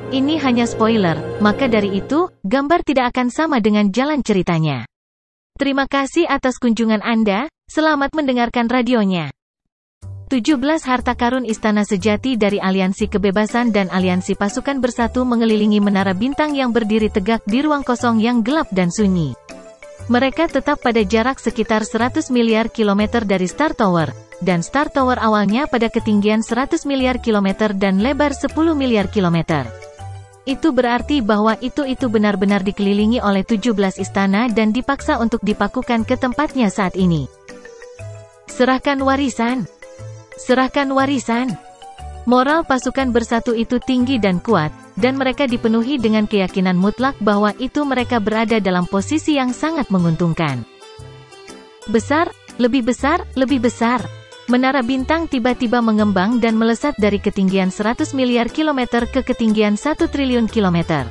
Ini hanya spoiler, maka dari itu, gambar tidak akan sama dengan jalan ceritanya. Terima kasih atas kunjungan Anda, selamat mendengarkan radionya. 17 harta karun Istana Sejati dari Aliansi Kebebasan dan Aliansi Pasukan Bersatu mengelilingi menara bintang yang berdiri tegak di ruang kosong yang gelap dan sunyi. Mereka tetap pada jarak sekitar 100 miliar kilometer dari Star Tower, dan Star Tower awalnya pada ketinggian 100 miliar kilometer dan lebar 10 miliar kilometer. Itu berarti bahwa itu benar-benar dikelilingi oleh 17 istana dan dipaksa untuk dipakukan ke tempatnya saat ini. Serahkan warisan. Serahkan warisan. Moral pasukan bersatu itu tinggi dan kuat, dan mereka dipenuhi dengan keyakinan mutlak bahwa itu mereka berada dalam posisi yang sangat menguntungkan. Besar, lebih besar, lebih besar. Menara bintang tiba-tiba mengembang dan melesat dari ketinggian 100 miliar kilometer ke ketinggian 1 triliun kilometer.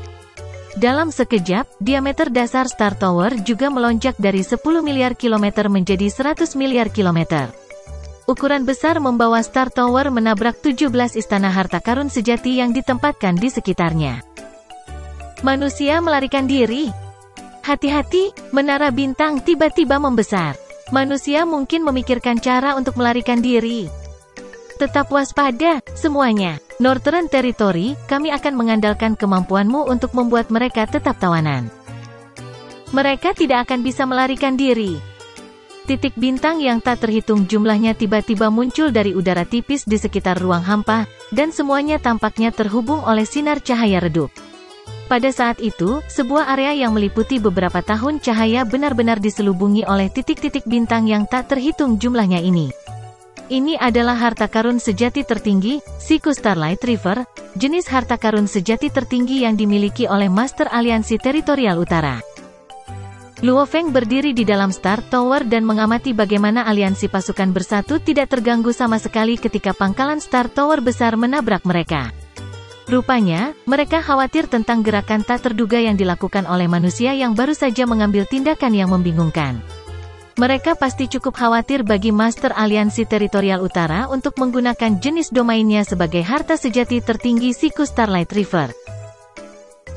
Dalam sekejap, diameter dasar Star Tower juga melonjak dari 10 miliar kilometer menjadi 100 miliar kilometer. Ukuran besar membawa Star Tower menabrak 17 istana harta karun sejati yang ditempatkan di sekitarnya. Manusia melarikan diri. Hati-hati, menara bintang tiba-tiba membesar. Manusia mungkin memikirkan cara untuk melarikan diri. Tetap waspada, semuanya. Northern Territory, kami akan mengandalkan kemampuanmu untuk membuat mereka tetap tawanan. Mereka tidak akan bisa melarikan diri. Titik bintang yang tak terhitung jumlahnya tiba-tiba muncul dari udara tipis di sekitar ruang hampa, dan semuanya tampaknya terhubung oleh sinar cahaya redup. Pada saat itu, sebuah area yang meliputi beberapa tahun cahaya benar-benar diselubungi oleh titik-titik bintang yang tak terhitung jumlahnya ini. Ini adalah harta karun sejati tertinggi, Siku Starlight River, jenis harta karun sejati tertinggi yang dimiliki oleh Master Aliansi Teritorial Utara. Luo Feng berdiri di dalam Star Tower dan mengamati bagaimana aliansi pasukan bersatu tidak terganggu sama sekali ketika pangkalan Star Tower besar menabrak mereka. Rupanya, mereka khawatir tentang gerakan tak terduga yang dilakukan oleh manusia yang baru saja mengambil tindakan yang membingungkan. Mereka pasti cukup khawatir bagi Master Aliansi Teritorial Utara untuk menggunakan jenis domainnya sebagai harta sejati tertinggi Siku Starlight River.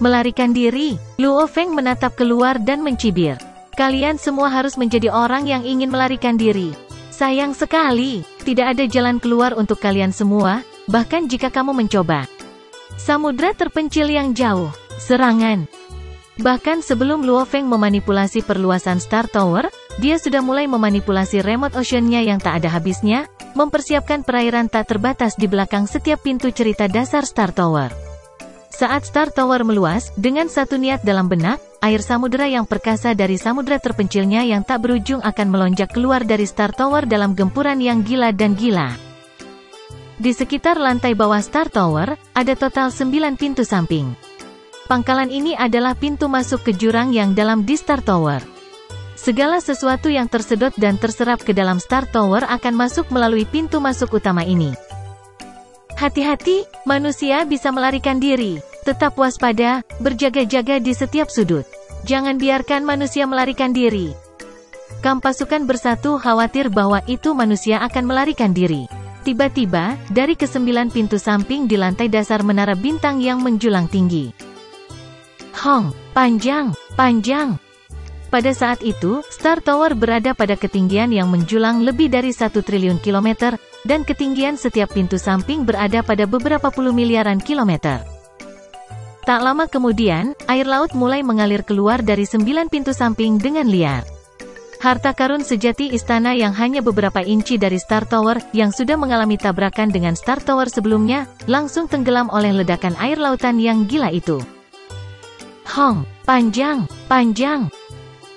Melarikan diri, Luo Feng menatap keluar dan mencibir. Kalian semua harus menjadi orang yang ingin melarikan diri. Sayang sekali, tidak ada jalan keluar untuk kalian semua, bahkan jika kamu mencoba. Samudra terpencil yang jauh. Serangan. Bahkan sebelum Luo Feng memanipulasi perluasan Star Tower, dia sudah mulai memanipulasi remote ocean-nya yang tak ada habisnya, mempersiapkan perairan tak terbatas di belakang setiap pintu cerita dasar Star Tower. Saat Star Tower meluas, dengan satu niat dalam benak, air samudera yang perkasa dari samudera terpencilnya yang tak berujung akan melonjak keluar dari Star Tower dalam gempuran yang gila dan gila. Di sekitar lantai bawah Star Tower, ada total 9 pintu samping. Pangkalan ini adalah pintu masuk ke jurang yang dalam di Star Tower. Segala sesuatu yang tersedot dan terserap ke dalam Star Tower akan masuk melalui pintu masuk utama ini. Hati-hati, manusia bisa melarikan diri. Tetap waspada, berjaga-jaga di setiap sudut. Jangan biarkan manusia melarikan diri. Kamp pasukan bersatu khawatir bahwa itu manusia akan melarikan diri. Tiba-tiba, dari ke-9 pintu samping di lantai dasar menara bintang yang menjulang tinggi. Hong, panjang, panjang. Pada saat itu, Star Tower berada pada ketinggian yang menjulang lebih dari 1 triliun kilometer, dan ketinggian setiap pintu samping berada pada beberapa puluh miliaran kilometer. Tak lama kemudian, air laut mulai mengalir keluar dari 9 pintu samping dengan liar. Harta karun sejati istana yang hanya beberapa inci dari Star Tower, yang sudah mengalami tabrakan dengan Star Tower sebelumnya, langsung tenggelam oleh ledakan air lautan yang gila itu. Hong, panjang, panjang.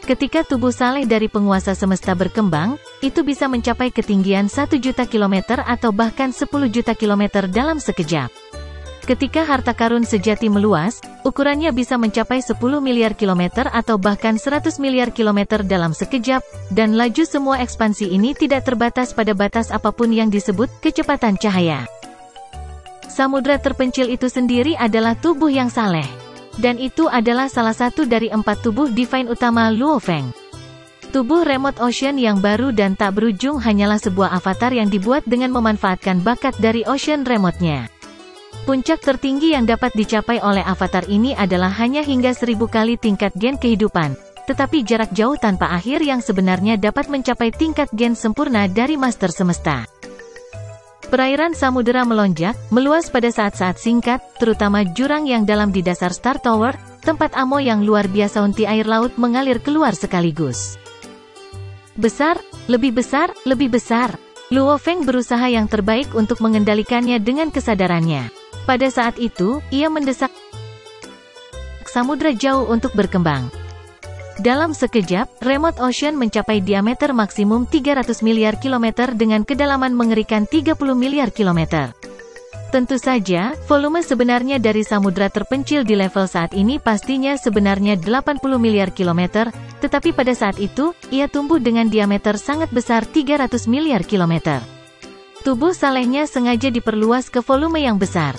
Ketika tubuh saleh dari penguasa semesta berkembang, itu bisa mencapai ketinggian 1 juta kilometer atau bahkan 10 juta kilometer dalam sekejap. Ketika harta karun sejati meluas, ukurannya bisa mencapai 10 miliar kilometer atau bahkan 100 miliar kilometer dalam sekejap, dan laju semua ekspansi ini tidak terbatas pada batas apapun yang disebut kecepatan cahaya. Samudra terpencil itu sendiri adalah tubuh yang saleh. Dan itu adalah salah satu dari 4 tubuh divine utama Luo Feng. Tubuh remote ocean yang baru dan tak berujung hanyalah sebuah avatar yang dibuat dengan memanfaatkan bakat dari ocean remote-nya. Puncak tertinggi yang dapat dicapai oleh avatar ini adalah hanya hingga 1000 kali tingkat gen kehidupan, tetapi jarak jauh tanpa akhir yang sebenarnya dapat mencapai tingkat gen sempurna dari Master Semesta. Perairan samudera melonjak, meluas pada saat-saat singkat, terutama jurang yang dalam di dasar Star Tower, tempat amo yang luar biasa unti air laut mengalir keluar sekaligus. Besar, lebih besar, lebih besar. Luo Feng berusaha yang terbaik untuk mengendalikannya dengan kesadarannya. Pada saat itu, ia mendesak samudra jauh untuk berkembang. Dalam sekejap, Remote Ocean mencapai diameter maksimum 300 miliar kilometer dengan kedalaman mengerikan 30 miliar kilometer. Tentu saja, volume sebenarnya dari samudra terpencil di level saat ini pastinya sebenarnya 80 miliar kilometer, tetapi pada saat itu, ia tumbuh dengan diameter sangat besar 300 miliar kilometer. Tubuh salehnya sengaja diperluas ke volume yang besar.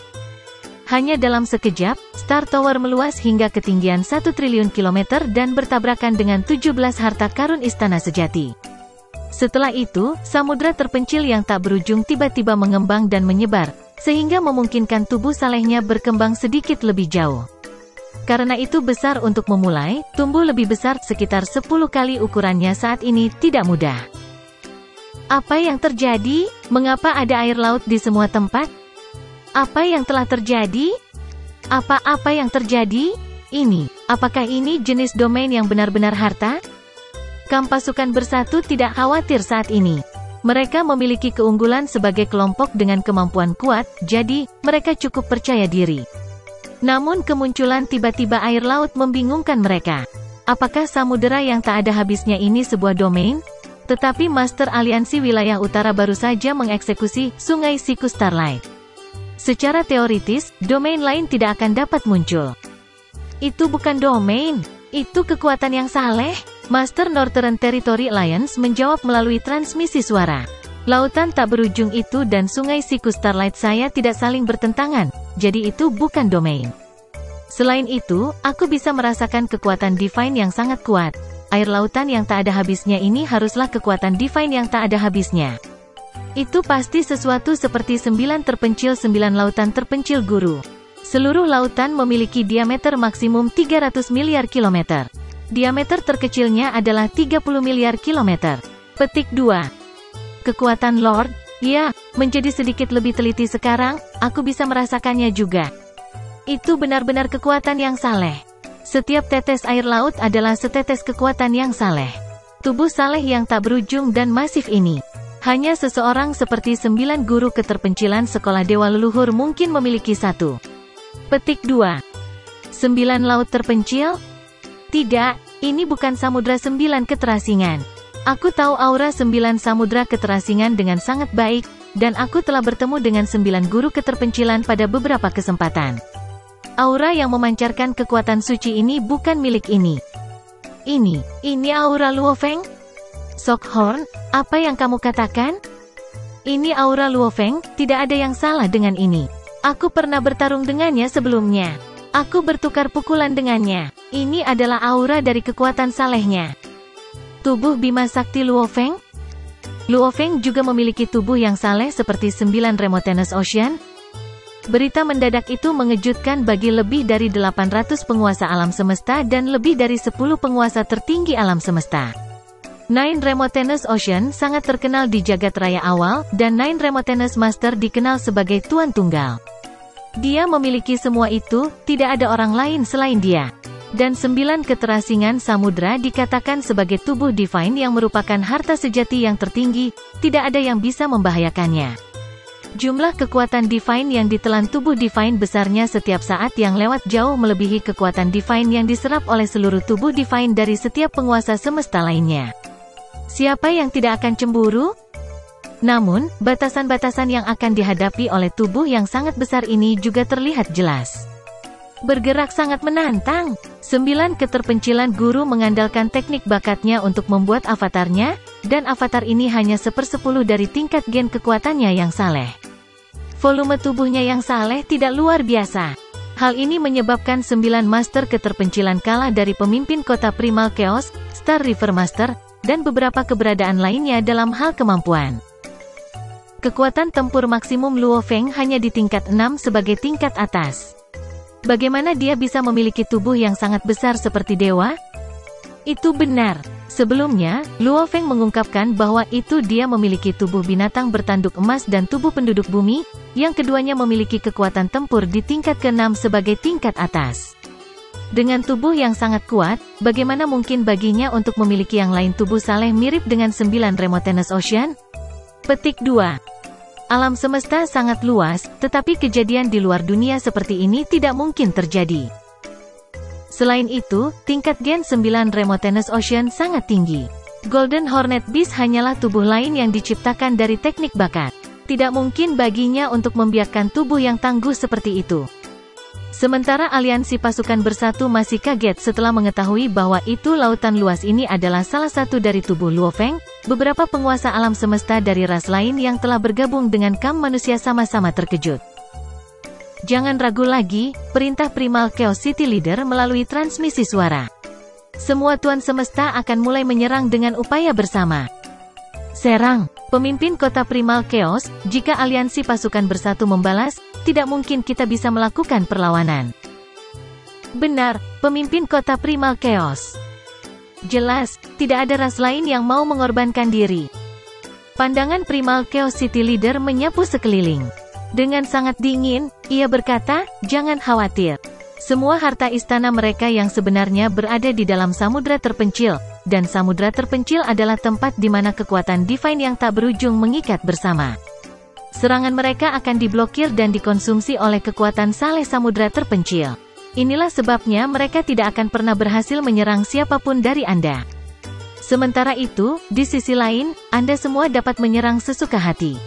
Hanya dalam sekejap, Star Tower meluas hingga ketinggian 1 triliun kilometer dan bertabrakan dengan 17 harta karun istana sejati. Setelah itu, samudra terpencil yang tak berujung tiba-tiba mengembang dan menyebar, sehingga memungkinkan tubuh salehnya berkembang sedikit lebih jauh. Karena itu besar untuk memulai, tumbuh lebih besar sekitar 10 kali ukurannya saat ini tidak mudah. Apa yang terjadi? Mengapa ada air laut di semua tempat? Apa yang telah terjadi? Apa yang terjadi? Apakah ini jenis domain yang benar-benar harta? Kamp pasukan bersatu tidak khawatir saat ini. Mereka memiliki keunggulan sebagai kelompok dengan kemampuan kuat, jadi, mereka cukup percaya diri. Namun kemunculan tiba-tiba air laut membingungkan mereka. Apakah samudera yang tak ada habisnya ini sebuah domain? Tetapi Master Aliansi Wilayah Utara baru saja mengeksekusi Sungai Siku Starlight. Secara teoritis, domain lain tidak akan dapat muncul. Itu bukan domain, itu kekuatan yang saleh. Master Northern Territory Alliance menjawab melalui transmisi suara. Lautan tak berujung itu dan Sungai Siku Starlight saya tidak saling bertentangan, jadi itu bukan domain. Selain itu, aku bisa merasakan kekuatan divine yang sangat kuat. Air lautan yang tak ada habisnya ini haruslah kekuatan divine yang tak ada habisnya. Itu pasti sesuatu seperti 9 lautan terpencil guru. Seluruh lautan memiliki diameter maksimum 300 miliar kilometer. Diameter terkecilnya adalah 30 miliar kilometer. Petik 2. Kekuatan Lord, ya, menjadi sedikit lebih teliti sekarang, aku bisa merasakannya juga. Itu benar-benar kekuatan yang saleh. Setiap tetes air laut adalah setetes kekuatan yang saleh. Tubuh saleh yang tak berujung dan masif ini. Hanya seseorang seperti 9 guru keterpencilan sekolah dewa leluhur mungkin memiliki satu. Petik 2. 9 laut terpencil? Tidak, ini bukan samudra 9 keterasingan. Aku tahu aura 9 samudra keterasingan dengan sangat baik, dan aku telah bertemu dengan 9 guru keterpencilan pada beberapa kesempatan. Aura yang memancarkan kekuatan suci ini bukan milik ini. Ini aura Luo Feng? Sokhorn, apa yang kamu katakan? Ini aura Luo Feng, tidak ada yang salah dengan ini. Aku pernah bertarung dengannya sebelumnya. Aku bertukar pukulan dengannya. Ini adalah aura dari kekuatan salehnya. Tubuh Bima Sakti Luo Feng? Luo Feng juga memiliki tubuh yang saleh seperti 9 Remotenous Ocean. Berita mendadak itu mengejutkan bagi lebih dari 800 penguasa alam semesta dan lebih dari 10 penguasa tertinggi alam semesta. Nine Remotenous Ocean sangat terkenal di jagat raya awal, dan Nine Remotenous Master dikenal sebagai Tuan Tunggal. Dia memiliki semua itu, tidak ada orang lain selain dia. Dan 9 keterasingan samudra dikatakan sebagai tubuh divine yang merupakan harta sejati yang tertinggi, tidak ada yang bisa membahayakannya. Jumlah kekuatan divine yang ditelan tubuh divine besarnya setiap saat yang lewat jauh melebihi kekuatan divine yang diserap oleh seluruh tubuh divine dari setiap penguasa semesta lainnya. Siapa yang tidak akan cemburu? Namun, batasan-batasan yang akan dihadapi oleh tubuh yang sangat besar ini juga terlihat jelas. Bergerak sangat menantang. 9 keterpencilan guru mengandalkan teknik bakatnya untuk membuat avatarnya, dan avatar ini hanya 1/10 dari tingkat gen kekuatannya yang saleh. Volume tubuhnya yang saleh tidak luar biasa. Hal ini menyebabkan 9 master keterpencilan kalah dari pemimpin kota Primal Chaos, Star River Master, dan beberapa keberadaan lainnya dalam hal kemampuan. Kekuatan tempur maksimum Luo Feng hanya di tingkat 6 sebagai tingkat atas. Bagaimana dia bisa memiliki tubuh yang sangat besar seperti dewa? Itu benar. Sebelumnya, Luo Feng mengungkapkan bahwa itu dia memiliki tubuh binatang bertanduk emas dan tubuh penduduk bumi, yang keduanya memiliki kekuatan tempur di tingkat ke-6 sebagai tingkat atas. Dengan tubuh yang sangat kuat, bagaimana mungkin baginya untuk memiliki yang lain tubuh saleh mirip dengan 9 Remotenous Ocean? Petik 2. Alam semesta sangat luas, tetapi kejadian di luar dunia seperti ini tidak mungkin terjadi. Selain itu, tingkat Gen 9 Remotenous Ocean sangat tinggi. Golden Hornet Beast hanyalah tubuh lain yang diciptakan dari teknik bakat. Tidak mungkin baginya untuk membiarkan tubuh yang tangguh seperti itu. Sementara aliansi pasukan bersatu masih kaget setelah mengetahui bahwa itu lautan luas ini adalah salah satu dari tubuh Luo Feng, beberapa penguasa alam semesta dari ras lain yang telah bergabung dengan kaum manusia sama-sama terkejut. Jangan ragu lagi, perintah Primal Chaos City Leader melalui transmisi suara. Semua Tuan Semesta akan mulai menyerang dengan upaya bersama. Serang, pemimpin kota Primal Chaos, jika aliansi pasukan bersatu membalas, tidak mungkin kita bisa melakukan perlawanan. Benar, pemimpin kota Primal Chaos. Jelas, tidak ada ras lain yang mau mengorbankan diri. Pandangan Primal Chaos City Leader menyapu sekeliling. Dengan sangat dingin, ia berkata, jangan khawatir. Semua harta istana mereka yang sebenarnya berada di dalam samudra terpencil, dan samudra terpencil adalah tempat di mana kekuatan divine yang tak berujung mengikat bersama. Serangan mereka akan diblokir dan dikonsumsi oleh kekuatan saleh samudra terpencil. Inilah sebabnya mereka tidak akan pernah berhasil menyerang siapapun dari Anda. Sementara itu, di sisi lain, Anda semua dapat menyerang sesuka hati.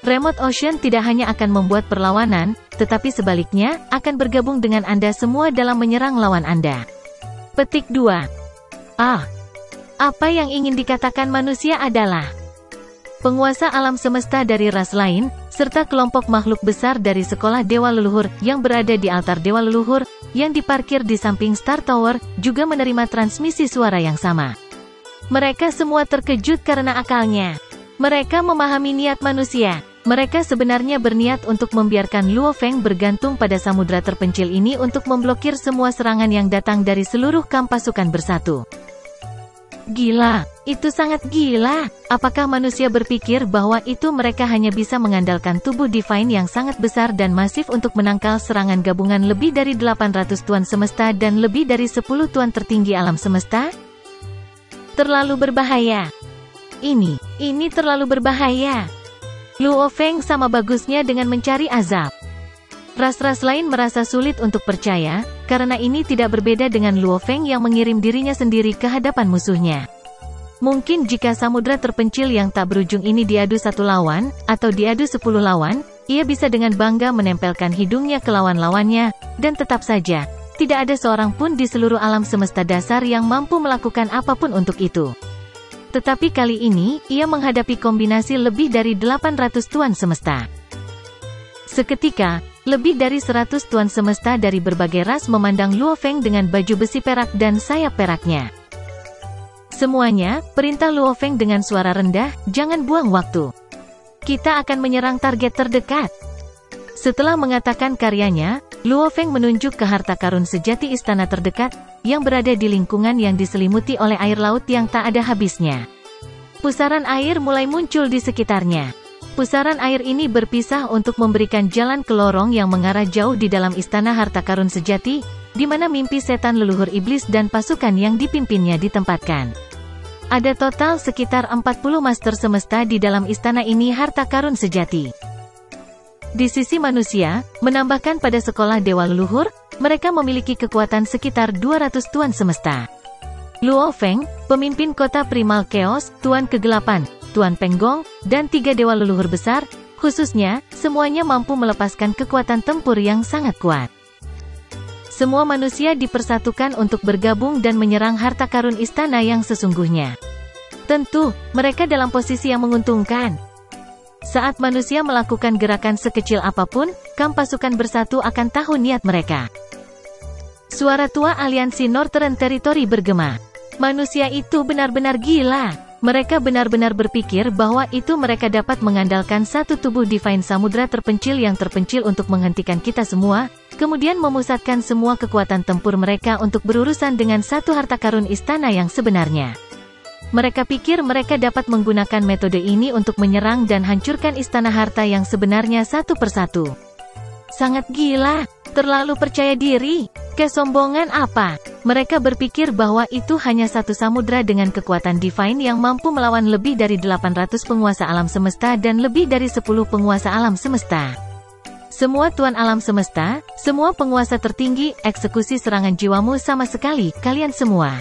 Remote Ocean tidak hanya akan membuat perlawanan, tetapi sebaliknya, akan bergabung dengan Anda semua dalam menyerang lawan Anda. Petik 2. Apa yang ingin dikatakan manusia adalah penguasa alam semesta dari ras lain, serta kelompok makhluk besar dari sekolah dewa leluhur, yang berada di altar dewa leluhur, yang diparkir di samping Star Tower, juga menerima transmisi suara yang sama. Mereka semua terkejut karena akalnya. Mereka memahami niat manusia. Mereka sebenarnya berniat untuk membiarkan Luo Feng bergantung pada samudra terpencil ini untuk memblokir semua serangan yang datang dari seluruh kamp pasukan bersatu. Gila, itu sangat gila. Apakah manusia berpikir bahwa itu mereka hanya bisa mengandalkan tubuh divine yang sangat besar dan masif untuk menangkal serangan gabungan lebih dari 800 tuan semesta dan lebih dari 10 tuan tertinggi alam semesta? Terlalu berbahaya. Ini terlalu berbahaya. Luo Feng sama bagusnya dengan mencari azab. Ras-ras lain merasa sulit untuk percaya, karena ini tidak berbeda dengan Luo Feng yang mengirim dirinya sendiri ke hadapan musuhnya. Mungkin jika samudra terpencil yang tak berujung ini diadu 1 lawan, atau diadu 10 lawan, ia bisa dengan bangga menempelkan hidungnya ke lawan-lawannya, dan tetap saja, tidak ada seorang pun di seluruh alam semesta dasar yang mampu melakukan apapun untuk itu. Tetapi kali ini, ia menghadapi kombinasi lebih dari 800 tuan semesta. Seketika, lebih dari 100 tuan semesta dari berbagai ras memandang Luo Feng dengan baju besi perak dan sayap peraknya. Semuanya, perintah Luo Feng dengan suara rendah, jangan buang waktu. Kita akan menyerang target terdekat. Setelah mengatakan karyanya, Luo Feng menunjuk ke harta karun sejati istana terdekat, yang berada di lingkungan yang diselimuti oleh air laut yang tak ada habisnya. Pusaran air mulai muncul di sekitarnya. Pusaran air ini berpisah untuk memberikan jalan ke lorong yang mengarah jauh di dalam istana harta karun sejati, di mana mimpi setan leluhur iblis dan pasukan yang dipimpinnya ditempatkan. Ada total sekitar 40 master semesta di dalam istana ini harta karun sejati. Di sisi manusia, menambahkan pada sekolah dewa leluhur, mereka memiliki kekuatan sekitar 200 tuan semesta. Luo Feng, pemimpin kota Primal Chaos, Tuan Kegelapan, Tuan Penggong, dan 3 dewa leluhur besar, khususnya, semuanya mampu melepaskan kekuatan tempur yang sangat kuat. Semua manusia dipersatukan untuk bergabung dan menyerang harta karun istana yang sesungguhnya. Tentu, mereka dalam posisi yang menguntungkan. Saat manusia melakukan gerakan sekecil apapun, kamp pasukan bersatu akan tahu niat mereka. Suara tua aliansi Northern Territory bergema. Manusia itu benar-benar gila. Mereka benar-benar berpikir bahwa itu mereka dapat mengandalkan satu tubuh Divine Samudra terpencil yang terpencil untuk menghentikan kita semua, kemudian memusatkan semua kekuatan tempur mereka untuk berurusan dengan satu harta karun istana yang sebenarnya. Mereka pikir mereka dapat menggunakan metode ini untuk menyerang dan hancurkan istana harta yang sebenarnya satu persatu. Sangat gila, terlalu percaya diri, kesombongan apa? Mereka berpikir bahwa itu hanya satu samudra dengan kekuatan divine yang mampu melawan lebih dari 800 penguasa alam semesta dan lebih dari 10 penguasa alam semesta. Semua tuan alam semesta, semua penguasa tertinggi, eksekusi serangan jiwamu sama sekali, kalian semua.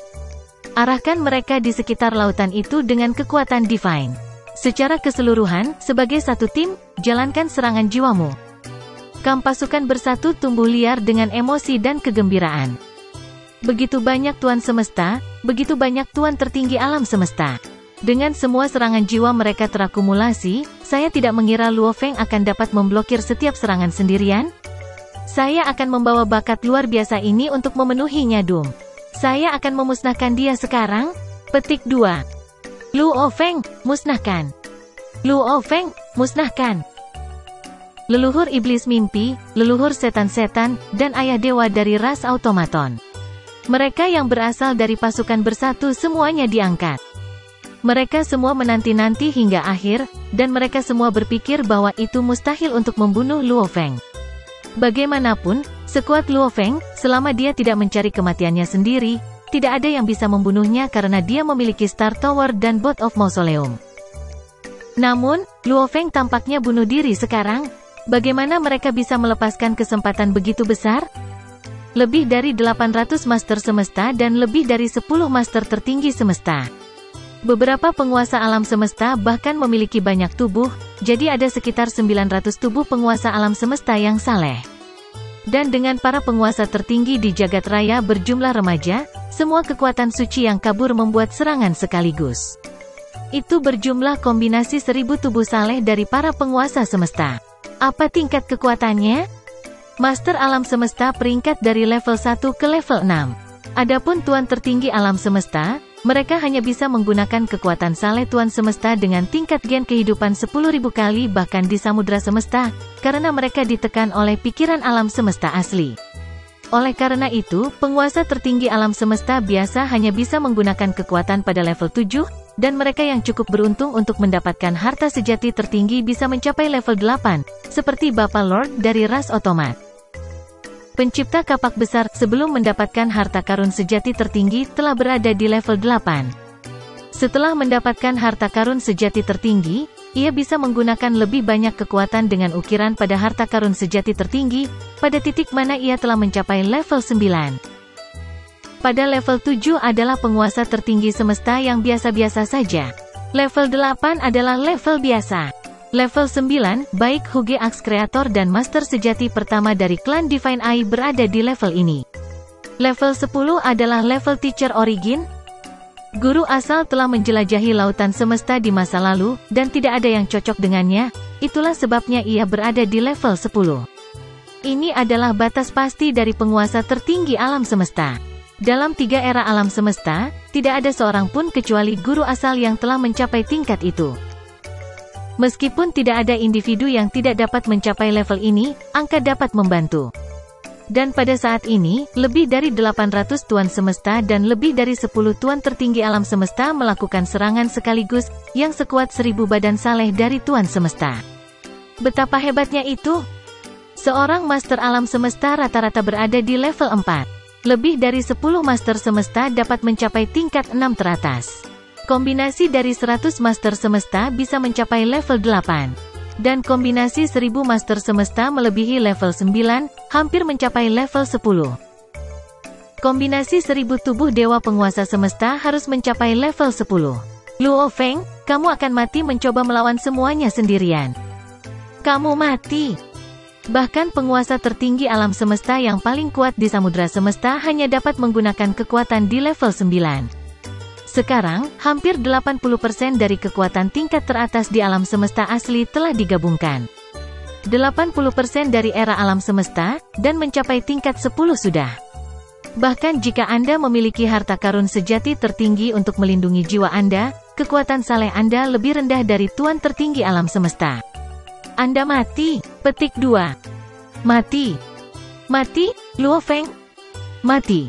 Arahkan mereka di sekitar lautan itu dengan kekuatan divine. Secara keseluruhan, sebagai satu tim, jalankan serangan jiwamu. Kam pasukan bersatu tumbuh liar dengan emosi dan kegembiraan. Begitu banyak tuan semesta, begitu banyak tuan tertinggi alam semesta. Dengan semua serangan jiwa mereka terakumulasi, saya tidak mengira Luo Feng akan dapat memblokir setiap serangan sendirian. Saya akan membawa bakat luar biasa ini untuk memenuhinya Doom. Saya akan memusnahkan dia sekarang. Petik 2. Luo Feng, musnahkan. Luo Feng, musnahkan. Leluhur iblis mimpi, leluhur setan-setan, dan ayah dewa dari ras automaton. Mereka yang berasal dari pasukan bersatu semuanya diangkat. Mereka semua menanti-nanti hingga akhir, dan mereka semua berpikir bahwa itu mustahil untuk membunuh Luo Feng. Bagaimanapun, sekuat Luo Feng, selama dia tidak mencari kematiannya sendiri, tidak ada yang bisa membunuhnya karena dia memiliki Star Tower dan Boat of Mausoleum. Namun, Luo Feng tampaknya bunuh diri sekarang. Bagaimana mereka bisa melepaskan kesempatan begitu besar? Lebih dari 800 master semesta dan lebih dari 10 master tertinggi semesta. Beberapa penguasa alam semesta bahkan memiliki banyak tubuh, jadi ada sekitar 900 tubuh penguasa alam semesta yang saleh. Dan dengan para penguasa tertinggi di jagat raya berjumlah remaja, semua kekuatan suci yang kabur membuat serangan sekaligus. Itu berjumlah kombinasi 1000 tubuh saleh dari para penguasa semesta. Apa tingkat kekuatannya? Master alam semesta peringkat dari level 1 ke level 6. Adapun tuan tertinggi alam semesta, mereka hanya bisa menggunakan kekuatan saleh tuan semesta dengan tingkat gen kehidupan 10.000 kali bahkan di samudra semesta, karena mereka ditekan oleh pikiran alam semesta asli. Oleh karena itu, penguasa tertinggi alam semesta biasa hanya bisa menggunakan kekuatan pada level 7, dan mereka yang cukup beruntung untuk mendapatkan harta sejati tertinggi bisa mencapai level 8, seperti Bapak Lord dari ras otomat. Pencipta kapak besar, sebelum mendapatkan harta karun sejati tertinggi, telah berada di level 8. Setelah mendapatkan harta karun sejati tertinggi, ia bisa menggunakan lebih banyak kekuatan dengan ukiran pada harta karun sejati tertinggi, pada titik mana ia telah mencapai level 9. Pada level 7 adalah penguasa tertinggi semesta yang biasa-biasa saja. Level 8 adalah level biasa. Level 9, baik Huge Axe Creator dan Master sejati pertama dari klan Divine Eye berada di level ini. Level 10 adalah level Teacher Origin. Guru asal telah menjelajahi lautan semesta di masa lalu, dan tidak ada yang cocok dengannya, itulah sebabnya ia berada di level 10. Ini adalah batas pasti dari penguasa tertinggi alam semesta. Dalam 3 era alam semesta, tidak ada seorang pun kecuali guru asal yang telah mencapai tingkat itu. Meskipun tidak ada individu yang tidak dapat mencapai level ini, angka dapat membantu. Dan pada saat ini, lebih dari 800 tuan semesta dan lebih dari 10 tuan tertinggi alam semesta melakukan serangan sekaligus, yang sekuat 1000 badan saleh dari tuan semesta. Betapa hebatnya itu? Seorang master alam semesta rata-rata berada di level 4. Lebih dari 10 master semesta dapat mencapai tingkat 6 teratas. Kombinasi dari 100 master semesta bisa mencapai level 8. Dan kombinasi 1000 master semesta melebihi level 9, hampir mencapai level 10. Kombinasi 1000 tubuh dewa penguasa semesta harus mencapai level 10. Luo Feng, kamu akan mati mencoba melawan semuanya sendirian. Kamu mati. Bahkan penguasa tertinggi alam semesta yang paling kuat di samudra semesta hanya dapat menggunakan kekuatan di level 9. Sekarang, hampir 80% dari kekuatan tingkat teratas di alam semesta asli telah digabungkan. 80% dari era alam semesta, dan mencapai tingkat 10 sudah. Bahkan jika Anda memiliki harta karun sejati tertinggi untuk melindungi jiwa Anda, kekuatan saleh Anda lebih rendah dari Tuan tertinggi alam semesta. Anda mati. Petik 2. Mati. Mati, Luo Feng. Mati.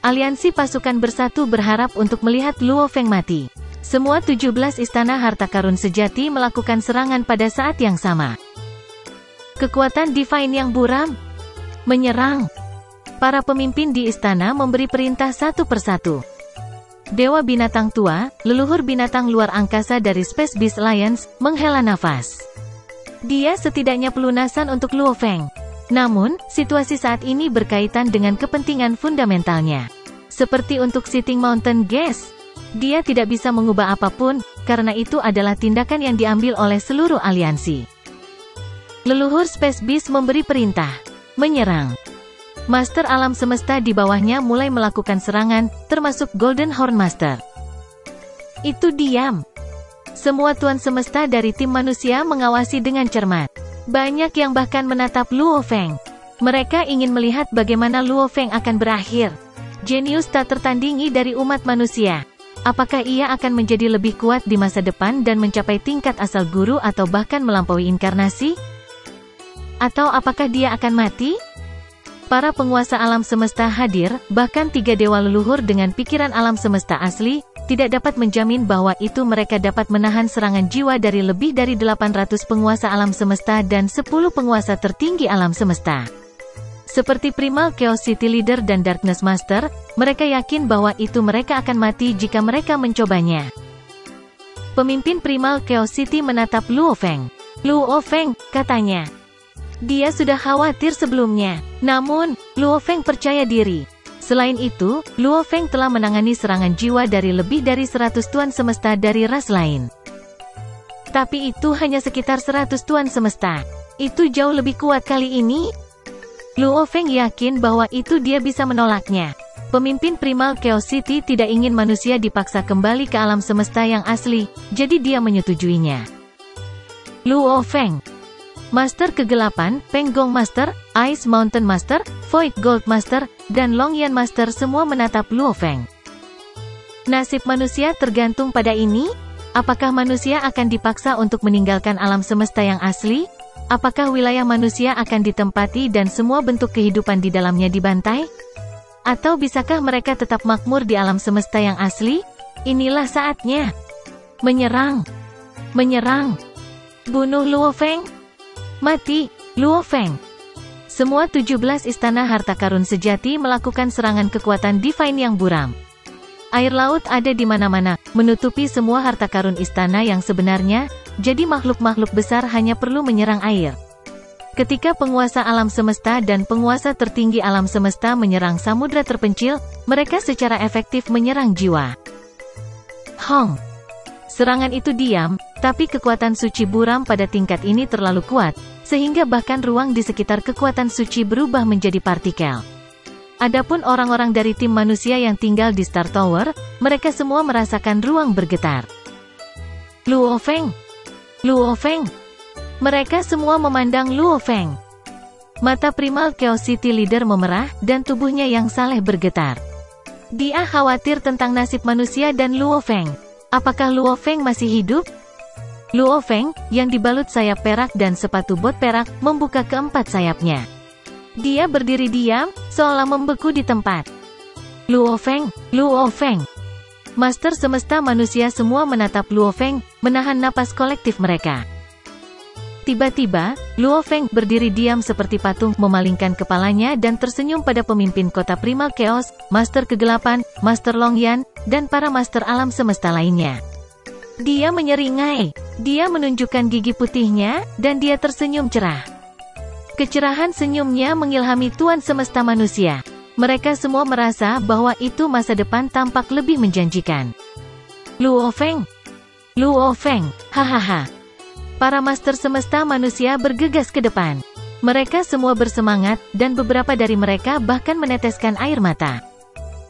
Aliansi pasukan bersatu berharap untuk melihat Luo Feng mati. Semua 17 istana harta karun sejati melakukan serangan pada saat yang sama. Kekuatan divine yang buram menyerang. Para pemimpin di istana memberi perintah satu persatu. Dewa binatang tua, leluhur binatang luar angkasa dari Space Beast Alliance, menghela nafas. Dia setidaknya pelunasan untuk Luo Feng. Namun, situasi saat ini berkaitan dengan kepentingan fundamentalnya. Seperti untuk Sitting Mountain Gas, dia tidak bisa mengubah apapun, karena itu adalah tindakan yang diambil oleh seluruh aliansi. Leluhur Space Beast memberi perintah. Menyerang. Master alam semesta di bawahnya mulai melakukan serangan, termasuk Golden Horn Master. Itu diam. Semua tuan semesta dari tim manusia mengawasi dengan cermat. Banyak yang bahkan menatap Luo Feng. Mereka ingin melihat bagaimana Luo Feng akan berakhir. Jenius tak tertandingi dari umat manusia. Apakah ia akan menjadi lebih kuat di masa depan dan mencapai tingkat asal guru atau bahkan melampaui inkarnasi? Atau apakah dia akan mati? Para penguasa alam semesta hadir, bahkan 3 dewa leluhur dengan pikiran alam semesta asli, tidak dapat menjamin bahwa itu mereka dapat menahan serangan jiwa dari lebih dari 800 penguasa alam semesta dan 10 penguasa tertinggi alam semesta. Seperti Primal Chaos City Leader dan Darkness Master, mereka yakin bahwa itu mereka akan mati jika mereka mencobanya. Pemimpin Primal Chaos City menatap Luo Feng. Luo Feng, katanya. Dia sudah khawatir sebelumnya. Namun, Luo Feng percaya diri. Selain itu, Luo Feng telah menangani serangan jiwa dari lebih dari 100 tuan semesta dari ras lain. Tapi itu hanya sekitar 100 tuan semesta. Itu jauh lebih kuat kali ini. Luo Feng yakin bahwa itu dia bisa menolaknya. Pemimpin Primal Chaos City tidak ingin manusia dipaksa kembali ke alam semesta yang asli, jadi dia menyetujuinya. Luo Feng. Master Kegelapan, Peng Gong Master, Ice Mountain Master, Void Gold Master, dan Long Yan Master semua menatap Luo Feng. Nasib manusia tergantung pada ini? Apakah manusia akan dipaksa untuk meninggalkan alam semesta yang asli? Apakah wilayah manusia akan ditempati dan semua bentuk kehidupan di dalamnya dibantai? Atau bisakah mereka tetap makmur di alam semesta yang asli? Inilah saatnya. Menyerang. Menyerang. Bunuh Luo Feng. Mati, Luo Feng. Semua 17 istana harta karun sejati melakukan serangan kekuatan divine yang buram. Air laut ada di mana-mana, menutupi semua harta karun istana yang sebenarnya, jadi makhluk-makhluk besar hanya perlu menyerang air. Ketika penguasa alam semesta dan penguasa tertinggi alam semesta menyerang samudra terpencil, mereka secara efektif menyerang jiwa. Hong. Serangan itu diam, tapi kekuatan suci buram pada tingkat ini terlalu kuat, sehingga bahkan ruang di sekitar kekuatan suci berubah menjadi partikel. Adapun orang-orang dari tim manusia yang tinggal di Star Tower, mereka semua merasakan ruang bergetar. Luo Feng. Luo Feng. Mereka semua memandang Luo Feng. Mata Primal Chaos City Leader memerah, dan tubuhnya yang saleh bergetar. Dia khawatir tentang nasib manusia dan Luo Feng. Apakah Luo Feng masih hidup? Luo Feng, yang dibalut sayap perak dan sepatu bot perak, membuka keempat sayapnya. Dia berdiri diam, seolah membeku di tempat. Luo Feng, Luo Feng. Master semesta manusia semua menatap Luo Feng, menahan napas kolektif mereka. Tiba-tiba, Luo Feng berdiri diam seperti patung, memalingkan kepalanya dan tersenyum pada pemimpin kota Primal Chaos, Master Kegelapan, Master Long Yan, dan para master alam semesta lainnya. Dia menyeringai. Dia menunjukkan gigi putihnya, dan dia tersenyum cerah. Kecerahan senyumnya mengilhami tuan semesta manusia. Mereka semua merasa bahwa itu masa depan tampak lebih menjanjikan. Luo Feng. Luo Feng. Hahaha. Para master semesta manusia bergegas ke depan. Mereka semua bersemangat, dan beberapa dari mereka bahkan meneteskan air mata.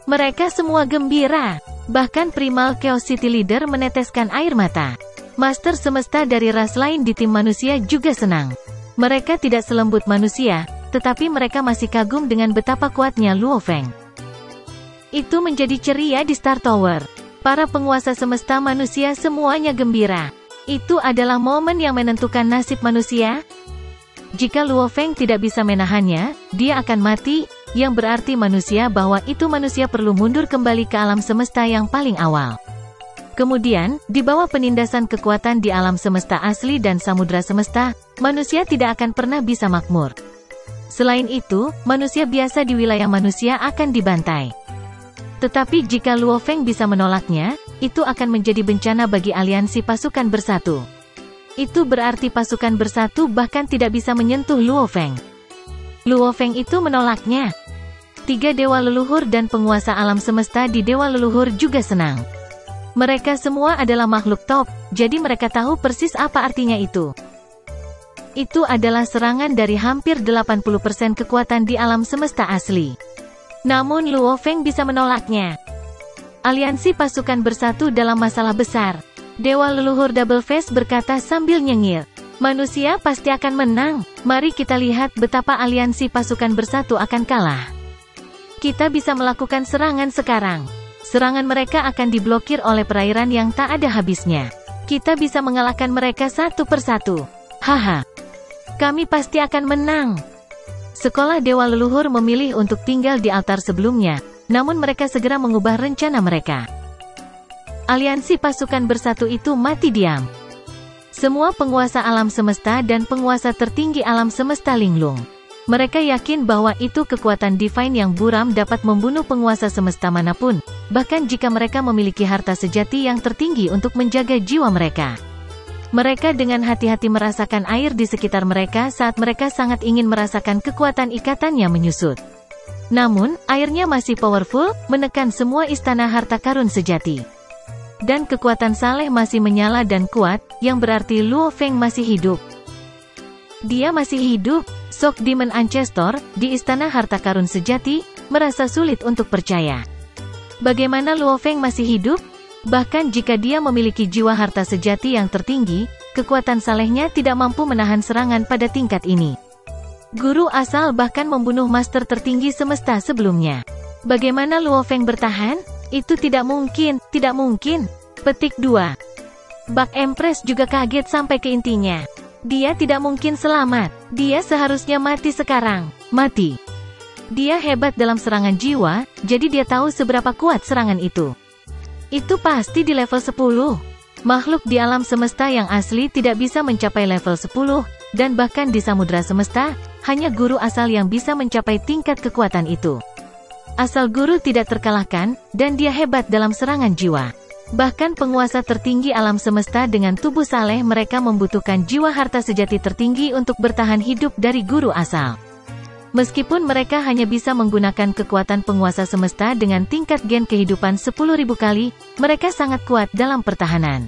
Mereka semua gembira. Bahkan Primal Chaos City Leader meneteskan air mata. Master semesta dari ras lain di tim manusia juga senang. Mereka tidak selembut manusia, tetapi mereka masih kagum dengan betapa kuatnya Luo Feng. Itu menjadi ceria di Star Tower. Para penguasa semesta manusia semuanya gembira. Itu adalah momen yang menentukan nasib manusia. Jika Luo Feng tidak bisa menahannya, dia akan mati, yang berarti manusia bahwa itu manusia perlu mundur kembali ke alam semesta yang paling awal. Kemudian, di bawah penindasan kekuatan di alam semesta asli dan samudra semesta, manusia tidak akan pernah bisa makmur. Selain itu, manusia biasa di wilayah manusia akan dibantai. Tetapi jika Luo Feng bisa menolaknya, itu akan menjadi bencana bagi aliansi pasukan bersatu. Itu berarti pasukan bersatu bahkan tidak bisa menyentuh Luo Feng. Luo Feng itu menolaknya. 3 dewa leluhur dan penguasa alam semesta di dewa leluhur juga senang. Mereka semua adalah makhluk top, jadi mereka tahu persis apa artinya itu. Itu adalah serangan dari hampir 80% kekuatan di alam semesta asli. Namun Luo Feng bisa menolaknya. Aliansi pasukan bersatu dalam masalah besar. Dewa leluhur Double Face berkata sambil nyengir. Manusia pasti akan menang. Mari kita lihat betapa aliansi pasukan bersatu akan kalah. Kita bisa melakukan serangan sekarang. Serangan mereka akan diblokir oleh perairan yang tak ada habisnya. Kita bisa mengalahkan mereka satu persatu. Haha. Kami pasti akan menang. Sekolah Dewa Leluhur memilih untuk tinggal di altar sebelumnya, namun mereka segera mengubah rencana mereka. Aliansi pasukan bersatu itu mati diam. Semua penguasa alam semesta dan penguasa tertinggi alam semesta linglung. Mereka yakin bahwa itu kekuatan divine yang buram dapat membunuh penguasa semesta manapun, bahkan jika mereka memiliki harta sejati yang tertinggi untuk menjaga jiwa mereka. Mereka dengan hati-hati merasakan air di sekitar mereka saat mereka sangat ingin merasakan kekuatan ikatannya menyusut. Namun, airnya masih powerful, menekan semua istana harta karun sejati. Dan kekuatan Saleh masih menyala dan kuat, yang berarti Luo Feng masih hidup. Dia masih hidup. Sok Demon Ancestor, di istana harta karun sejati, merasa sulit untuk percaya. Bagaimana Luo Feng masih hidup? Bahkan jika dia memiliki jiwa harta sejati yang tertinggi, kekuatan salehnya tidak mampu menahan serangan pada tingkat ini. Guru asal bahkan membunuh master tertinggi semesta sebelumnya. Bagaimana Luo Feng bertahan? Itu tidak mungkin, tidak mungkin. Petik 2. Bak Empress juga kaget sampai ke intinya. Dia tidak mungkin selamat. Dia seharusnya mati sekarang. Mati. Dia hebat dalam serangan jiwa, jadi dia tahu seberapa kuat serangan itu. Itu pasti di level 10. Makhluk di alam semesta yang asli tidak bisa mencapai level 10, dan bahkan di samudra semesta, hanya guru asal yang bisa mencapai tingkat kekuatan itu. Asal guru tidak terkalahkan, dan dia hebat dalam serangan jiwa. Bahkan penguasa tertinggi alam semesta dengan tubuh saleh mereka membutuhkan jiwa harta sejati tertinggi untuk bertahan hidup dari guru asal. Meskipun mereka hanya bisa menggunakan kekuatan penguasa semesta dengan tingkat gen kehidupan 10.000 kali, mereka sangat kuat dalam pertahanan.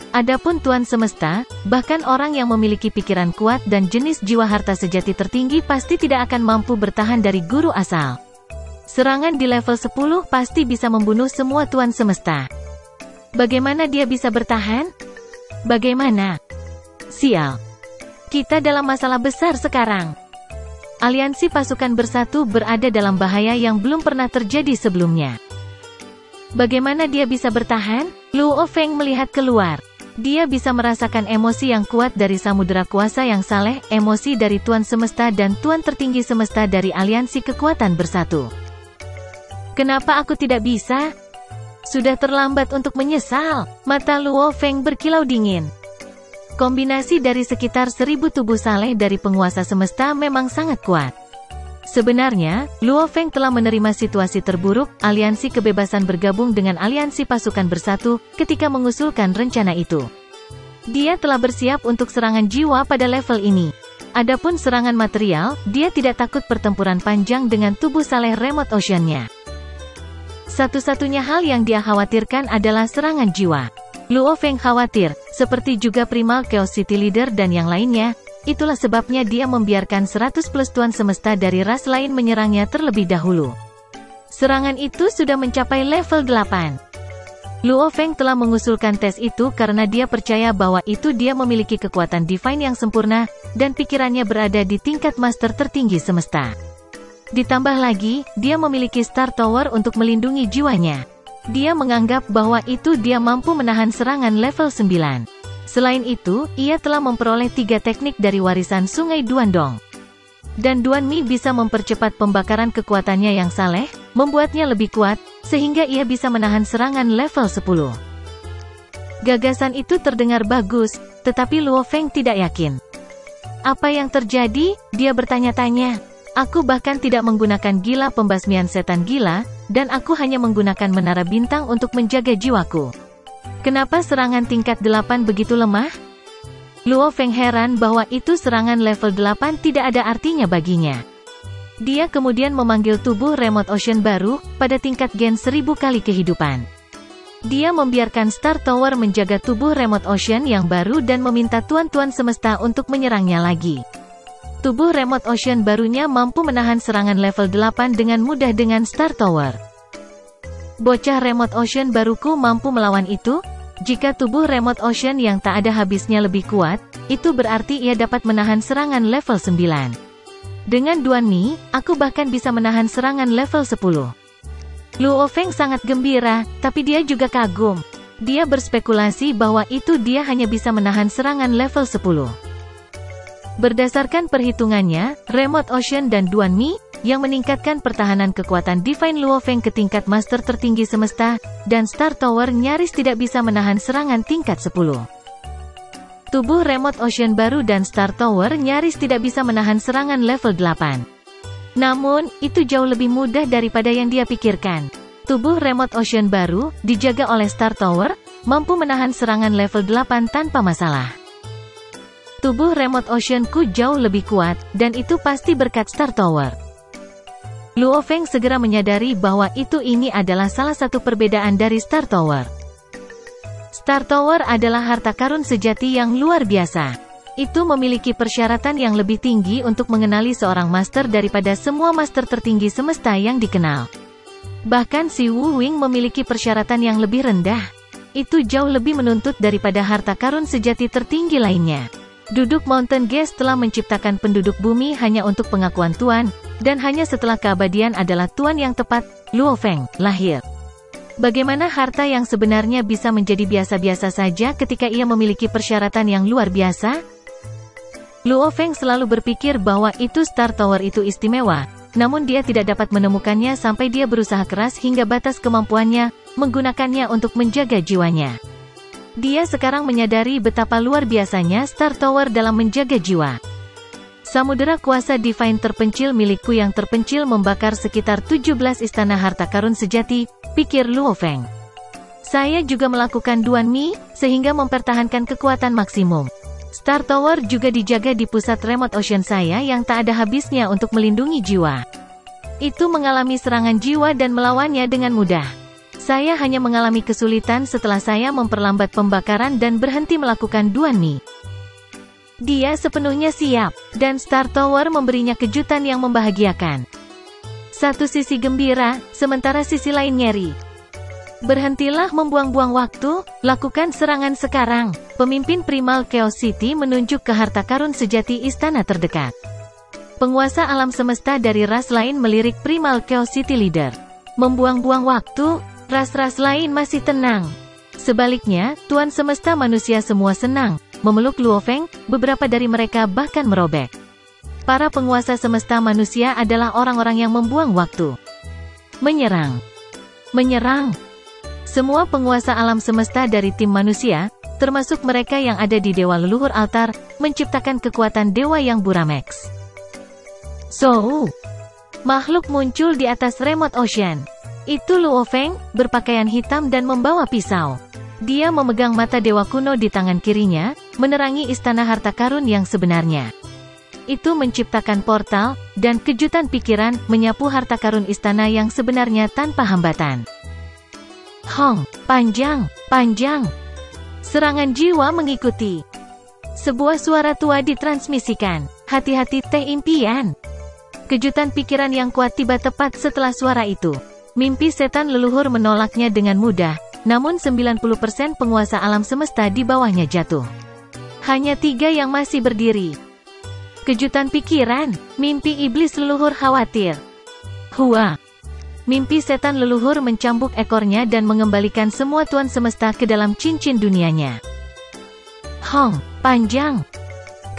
Adapun Tuan Semesta, bahkan orang yang memiliki pikiran kuat dan jenis jiwa harta sejati tertinggi pasti tidak akan mampu bertahan dari guru asal. Serangan di level 10 pasti bisa membunuh semua Tuan Semesta. Bagaimana dia bisa bertahan? Bagaimana? Sial. Kita dalam masalah besar sekarang. Aliansi pasukan bersatu berada dalam bahaya yang belum pernah terjadi sebelumnya. Bagaimana dia bisa bertahan? Luo Feng melihat keluar. Dia bisa merasakan emosi yang kuat dari samudera kuasa yang saleh, emosi dari Tuan Semesta dan Tuan tertinggi semesta dari aliansi kekuatan bersatu. Kenapa aku tidak bisa? Sudah terlambat untuk menyesal. Mata Luo Feng berkilau dingin. Kombinasi dari sekitar 1000 tubuh saleh dari penguasa semesta memang sangat kuat. Sebenarnya, Luo Feng telah menerima situasi terburuk, aliansi kebebasan bergabung dengan aliansi pasukan bersatu, ketika mengusulkan rencana itu. Dia telah bersiap untuk serangan jiwa pada level ini. Adapun serangan material, dia tidak takut pertempuran panjang dengan tubuh saleh remote ocean-nya. Satu-satunya hal yang dia khawatirkan adalah serangan jiwa. Luo Feng khawatir, seperti juga Primal Chaos City Leader dan yang lainnya, itulah sebabnya dia membiarkan 100 plus Tuan Semesta dari ras lain menyerangnya terlebih dahulu. Serangan itu sudah mencapai level 8. Luo Feng telah mengusulkan tes itu karena dia percaya bahwa itu dia memiliki kekuatan divine yang sempurna, dan pikirannya berada di tingkat master tertinggi semesta. Ditambah lagi, dia memiliki Star Tower untuk melindungi jiwanya. Dia menganggap bahwa itu dia mampu menahan serangan level 9. Selain itu, ia telah memperoleh 3 teknik dari warisan Sungai Duandong. Dan Duan Mi bisa mempercepat pembakaran kekuatannya yang saleh, membuatnya lebih kuat, sehingga ia bisa menahan serangan level 10. Gagasan itu terdengar bagus, tetapi Luo Feng tidak yakin. Apa yang terjadi? Dia bertanya-tanya. Aku bahkan tidak menggunakan gila pembasmian setan gila, dan aku hanya menggunakan menara bintang untuk menjaga jiwaku. Kenapa serangan tingkat 8 begitu lemah? Luo Feng heran bahwa itu serangan level 8 tidak ada artinya baginya. Dia kemudian memanggil tubuh Remote Ocean baru, pada tingkat gen 1000 kali kehidupan. Dia membiarkan Star Tower menjaga tubuh Remote Ocean yang baru dan meminta Tuan-Tuan Semesta untuk menyerangnya lagi. Tubuh Remote Ocean barunya mampu menahan serangan level 8 dengan mudah dengan Star Tower. Bocah Remote Ocean baruku mampu melawan itu? Jika tubuh Remote Ocean yang tak ada habisnya lebih kuat, itu berarti ia dapat menahan serangan level 9. Dengan Duan Mi, aku bahkan bisa menahan serangan level 10. Luo Feng sangat gembira, tapi dia juga kagum. Dia berspekulasi bahwa itu dia hanya bisa menahan serangan level 10. Berdasarkan perhitungannya, Remote Ocean dan Duan Mi, yang meningkatkan pertahanan kekuatan Divine Luo Feng ke tingkat Master tertinggi semesta, dan Star Tower nyaris tidak bisa menahan serangan tingkat 10. Tubuh Remote Ocean baru dan Star Tower nyaris tidak bisa menahan serangan level 8. Namun, itu jauh lebih mudah daripada yang dia pikirkan. Tubuh Remote Ocean baru, dijaga oleh Star Tower, mampu menahan serangan level 8 tanpa masalah. Tubuh Remote Ocean-ku jauh lebih kuat, dan itu pasti berkat Star Tower. Luo Feng segera menyadari bahwa ini adalah salah satu perbedaan dari Star Tower. Star Tower adalah harta karun sejati yang luar biasa. Itu memiliki persyaratan yang lebih tinggi untuk mengenali seorang master daripada semua master tertinggi semesta yang dikenal. Bahkan si Wu Wing memiliki persyaratan yang lebih rendah. Itu jauh lebih menuntut daripada harta karun sejati tertinggi lainnya. Duduk Mountain Gas telah menciptakan penduduk bumi hanya untuk pengakuan Tuan, dan hanya setelah keabadian adalah Tuan yang tepat, Luo Feng, lahir. Bagaimana harta yang sebenarnya bisa menjadi biasa-biasa saja ketika ia memiliki persyaratan yang luar biasa? Luo Feng selalu berpikir bahwa itu Star Tower itu istimewa, namun dia tidak dapat menemukannya sampai dia berusaha keras hingga batas kemampuannya, menggunakannya untuk menjaga jiwanya. Dia sekarang menyadari betapa luar biasanya Star Tower dalam menjaga jiwa. Samudera kuasa Divine terpencil milikku yang terpencil membakar sekitar 17 istana harta karun sejati, pikir Luo Feng. Saya juga melakukan Duan Mi, sehingga mempertahankan kekuatan maksimum. Star Tower juga dijaga di pusat Remote Ocean saya yang tak ada habisnya untuk melindungi jiwa. Itu mengalami serangan jiwa dan melawannya dengan mudah. Saya hanya mengalami kesulitan setelah saya memperlambat pembakaran dan berhenti melakukan Duan Mi. Dia sepenuhnya siap, dan Star Tower memberinya kejutan yang membahagiakan. Satu sisi gembira, sementara sisi lain nyeri. Berhentilah membuang-buang waktu, lakukan serangan sekarang. Pemimpin Primal Chaos City menunjuk ke harta karun sejati istana terdekat. Penguasa alam semesta dari ras lain melirik Primal Chaos City Leader. Membuang-buang waktu, ras-ras lain masih tenang. Sebaliknya, Tuan Semesta manusia semua senang, memeluk Luo Feng, beberapa dari mereka bahkan merobek. Para penguasa semesta manusia adalah orang-orang yang membuang waktu. Menyerang. Menyerang. Semua penguasa alam semesta dari tim manusia, termasuk mereka yang ada di Dewa Leluhur Altar, menciptakan kekuatan dewa yang Buramax. Makhluk muncul di atas Remote Ocean. Itu Luo Feng, berpakaian hitam dan membawa pisau. Dia memegang mata dewa kuno di tangan kirinya, menerangi istana harta karun yang sebenarnya. Itu menciptakan portal, dan kejutan pikiran, menyapu harta karun istana yang sebenarnya tanpa hambatan. Hong, panjang, panjang. Serangan jiwa mengikuti. Sebuah suara tua ditransmisikan. Hati-hati teh impian. Kejutan pikiran yang kuat tiba tepat setelah suara itu. Mimpi setan leluhur menolaknya dengan mudah, namun 90% penguasa alam semesta di bawahnya jatuh. Hanya 3 yang masih berdiri. Kejutan pikiran, mimpi iblis leluhur khawatir. Hua. Mimpi setan leluhur mencambuk ekornya dan mengembalikan semua tuan semesta ke dalam cincin dunianya. Hong, panjang.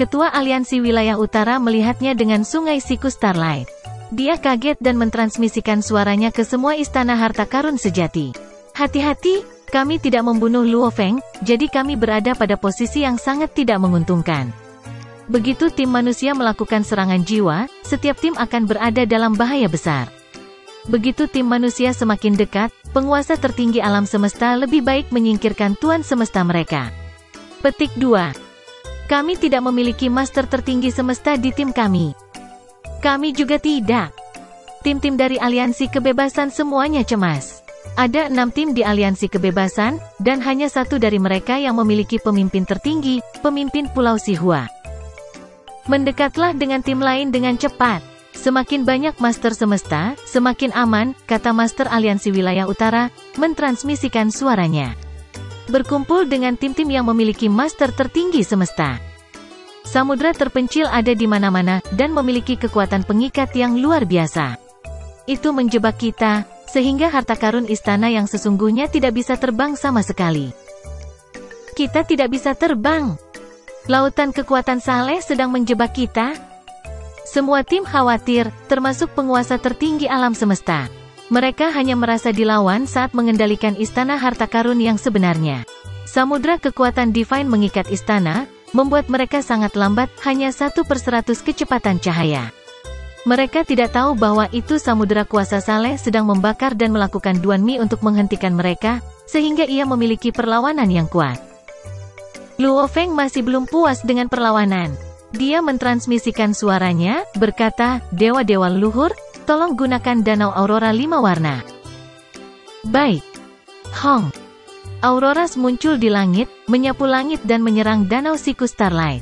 Ketua Aliansi Wilayah Utara melihatnya dengan Sungai Siku Starlight. Dia kaget dan mentransmisikan suaranya ke semua istana harta karun sejati. Hati-hati, kami tidak membunuh Luo Feng, jadi kami berada pada posisi yang sangat tidak menguntungkan. Begitu tim manusia melakukan serangan jiwa, setiap tim akan berada dalam bahaya besar. Begitu tim manusia semakin dekat, penguasa tertinggi alam semesta lebih baik menyingkirkan tuan semesta mereka. Petik 2. Kami tidak memiliki master tertinggi semesta di tim kami. Kami juga tidak. Tim-tim dari Aliansi Kebebasan semuanya cemas. Ada 6 tim di Aliansi Kebebasan, dan hanya satu dari mereka yang memiliki pemimpin tertinggi, pemimpin Pulau Sihua. Mendekatlah dengan tim lain dengan cepat. Semakin banyak master semesta, semakin aman, kata Master Aliansi Wilayah Utara, mentransmisikan suaranya. Berkumpul dengan tim-tim yang memiliki master tertinggi semesta. Samudra terpencil ada di mana-mana, dan memiliki kekuatan pengikat yang luar biasa. Itu menjebak kita, sehingga harta karun istana yang sesungguhnya tidak bisa terbang sama sekali. Kita tidak bisa terbang. Lautan kekuatan Saleh sedang menjebak kita. Semua tim khawatir, termasuk penguasa tertinggi alam semesta. Mereka hanya merasa dilawan saat mengendalikan istana harta karun yang sebenarnya. Samudra kekuatan divine mengikat istana, membuat mereka sangat lambat, hanya 1/100 kecepatan cahaya. Mereka tidak tahu bahwa itu samudra kuasa Saleh sedang membakar dan melakukan Duanmi untuk menghentikan mereka, sehingga ia memiliki perlawanan yang kuat. Luo Feng masih belum puas dengan perlawanan. Dia mentransmisikan suaranya, berkata, "Dewa-dewa leluhur, tolong gunakan danau aurora 5 warna." Baik. Hong. Auroras muncul di langit, menyapu langit dan menyerang danau Siku Starlight.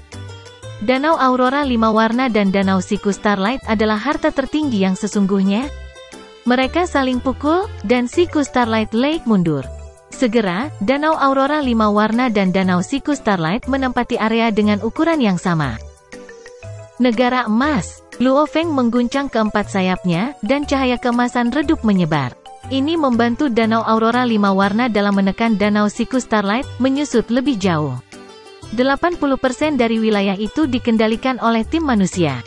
Danau aurora 5 warna dan danau Siku Starlight adalah harta tertinggi yang sesungguhnya. Mereka saling pukul, dan Siku Starlight Lake mundur. Segera, danau aurora 5 warna dan danau Siku Starlight menempati area dengan ukuran yang sama. Negara emas. Luo Feng mengguncang keempat sayapnya, dan cahaya keemasan redup menyebar. Ini membantu danau aurora 5 warna dalam menekan danau Siku Starlight, menyusut lebih jauh. 80% dari wilayah itu dikendalikan oleh tim manusia.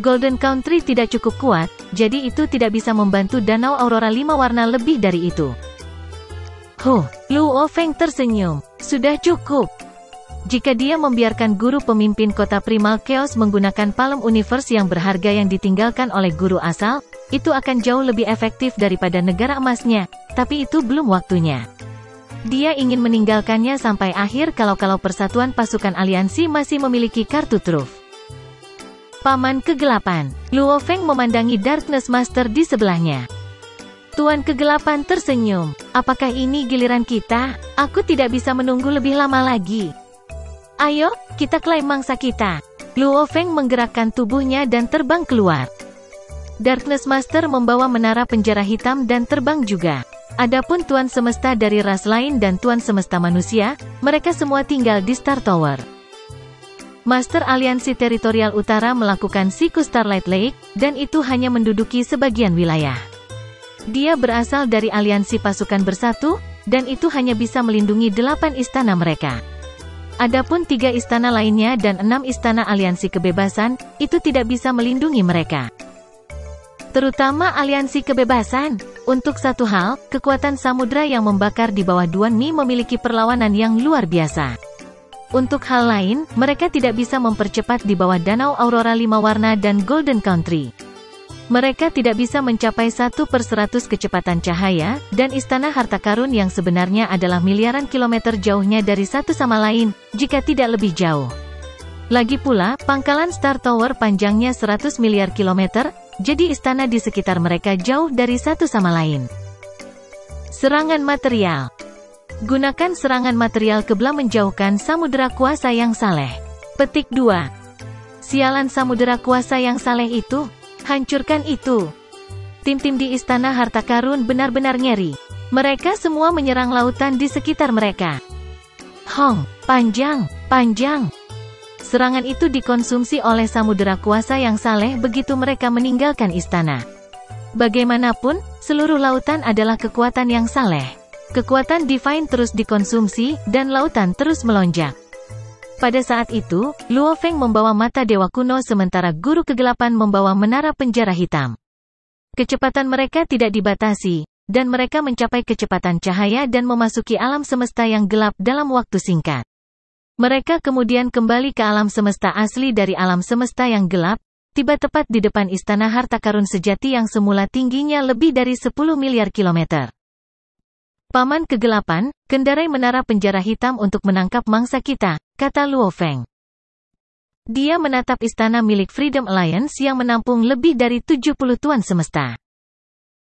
Golden Country tidak cukup kuat, jadi itu tidak bisa membantu danau aurora 5 warna lebih dari itu. Luo Feng tersenyum. Sudah cukup. Jika dia membiarkan guru pemimpin kota Primal Chaos menggunakan Palm Universe yang berharga yang ditinggalkan oleh guru asal, itu akan jauh lebih efektif daripada negara emasnya, tapi itu belum waktunya. Dia ingin meninggalkannya sampai akhir kalau persatuan pasukan aliansi masih memiliki kartu truf. Paman Kegelapan. Luo Feng memandangi Darkness Master di sebelahnya. Tuan Kegelapan tersenyum. Apakah ini giliran kita? Aku tidak bisa menunggu lebih lama lagi. Ayo, kita klaim mangsa kita. Luo Feng menggerakkan tubuhnya dan terbang keluar. Darkness Master membawa menara penjara hitam dan terbang juga. Adapun Tuan Semesta dari ras lain dan Tuan Semesta manusia, mereka semua tinggal di Star Tower. Master Aliansi Teritorial Utara melakukan Siku Starlight Lake, dan itu hanya menduduki sebagian wilayah. Dia berasal dari Aliansi Pasukan Bersatu, dan itu hanya bisa melindungi 8 istana mereka. Adapun 3 istana lainnya dan 6 istana Aliansi Kebebasan, itu tidak bisa melindungi mereka. Terutama Aliansi Kebebasan. Untuk satu hal, kekuatan samudra yang membakar di bawah Duanmi memiliki perlawanan yang luar biasa. Untuk hal lain, mereka tidak bisa mempercepat di bawah danau aurora 5 warna dan Golden Country. Mereka tidak bisa mencapai 1/100 kecepatan cahaya, dan istana harta karun yang sebenarnya adalah miliaran kilometer jauhnya dari satu sama lain, jika tidak lebih jauh. Lagi pula, pangkalan Star Tower panjangnya 100 miliar kilometer, jadi istana di sekitar mereka jauh dari satu sama lain. Serangan material. Gunakan serangan material kebla menjauhkan samudera kuasa yang saleh. Petik 2. Sialan samudera kuasa yang saleh itu. Hancurkan itu. Tim-tim di istana harta karun benar-benar ngeri. Mereka semua menyerang lautan di sekitar mereka. Hong, panjang. Serangan itu dikonsumsi oleh samudera kuasa yang saleh begitu mereka meninggalkan istana. Bagaimanapun, seluruh lautan adalah kekuatan yang saleh. Kekuatan divine terus dikonsumsi, dan lautan terus melonjak. Pada saat itu, Luo Feng membawa mata dewa kuno sementara guru kegelapan membawa menara penjara hitam. Kecepatan mereka tidak dibatasi, dan mereka mencapai kecepatan cahaya dan memasuki alam semesta yang gelap dalam waktu singkat. Mereka kemudian kembali ke alam semesta asli dari alam semesta yang gelap, tiba tepat di depan istana harta karun sejati yang semula tingginya lebih dari 10 miliar kilometer. Paman kegelapan, kendarai menara penjara hitam untuk menangkap mangsa kita, kata Luo Feng. Dia menatap istana milik Freedom Alliance yang menampung lebih dari 70 tuan semesta.